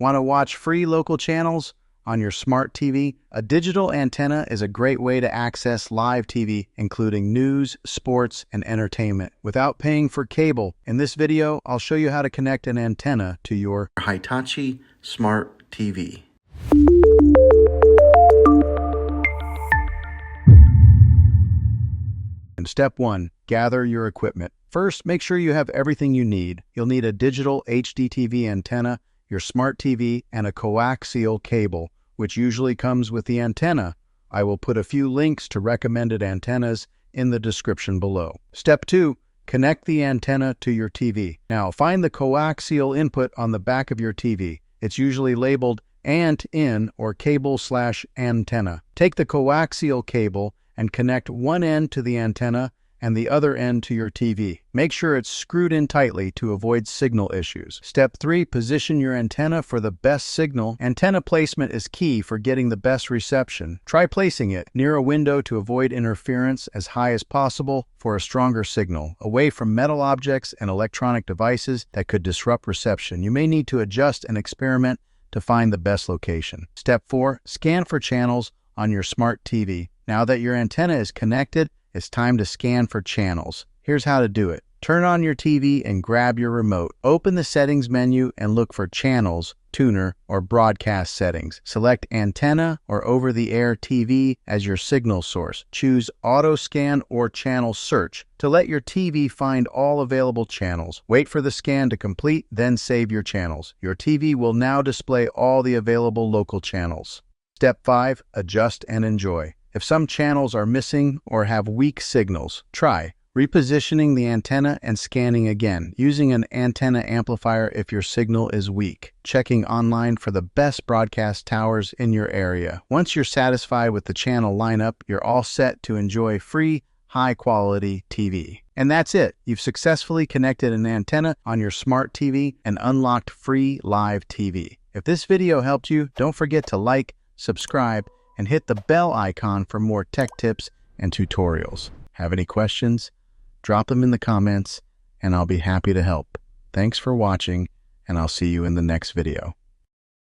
Want to watch free local channels on your smart TV? A digital antenna is a great way to access live TV, including news, sports, and entertainment, without paying for cable. In this video, I'll show you how to connect an antenna to your Hitachi Smart TV. Step 1. Gather your equipment. First, make sure you have everything you need. You'll need a digital HDTV antenna, your smart TV, and a coaxial cable, which usually comes with the antenna. I will put a few links to recommended antennas in the description below. Step 2. Connect the antenna to your TV. Now, find the coaxial input on the back of your TV. It's usually labeled ANT-in or cable/antenna. Take the coaxial cable and connect one end to the antenna and the other end to your TV. Make sure it's screwed in tightly to avoid signal issues. Step 3. Position your antenna for the best signal. Antenna placement is key for getting the best reception. Try placing it near a window to avoid interference as high as possible for a stronger signal, away from metal objects and electronic devices that could disrupt reception. You may need to adjust and experiment to find the best location. Step 4. Scan for channels on your smart TV. Now that your antenna is connected, it's time to scan for channels. Here's how to do it. Turn on your TV and grab your remote. Open the settings menu and look for channels, tuner, or broadcast settings. Select antenna or over-the-air TV as your signal source. Choose auto scan or channel search to let your TV find all available channels. Wait for the scan to complete, then save your channels. Your TV will now display all the available local channels. Step 5. Adjust and enjoy. If some channels are missing or have weak signals, try repositioning the antenna and scanning again, using an antenna amplifier if your signal is weak. Checking online for the best broadcast towers in your area. Once you're satisfied with the channel lineup, you're all set to enjoy free, high-quality TV. And that's it. You've successfully connected an antenna on your smart TV and unlocked free live TV. If this video helped you, don't forget to like, subscribe, and hit the bell icon for more tech tips and tutorials. Have any questions? Drop them in the comments, and I'll be happy to help. Thanks for watching, and I'll see you in the next video.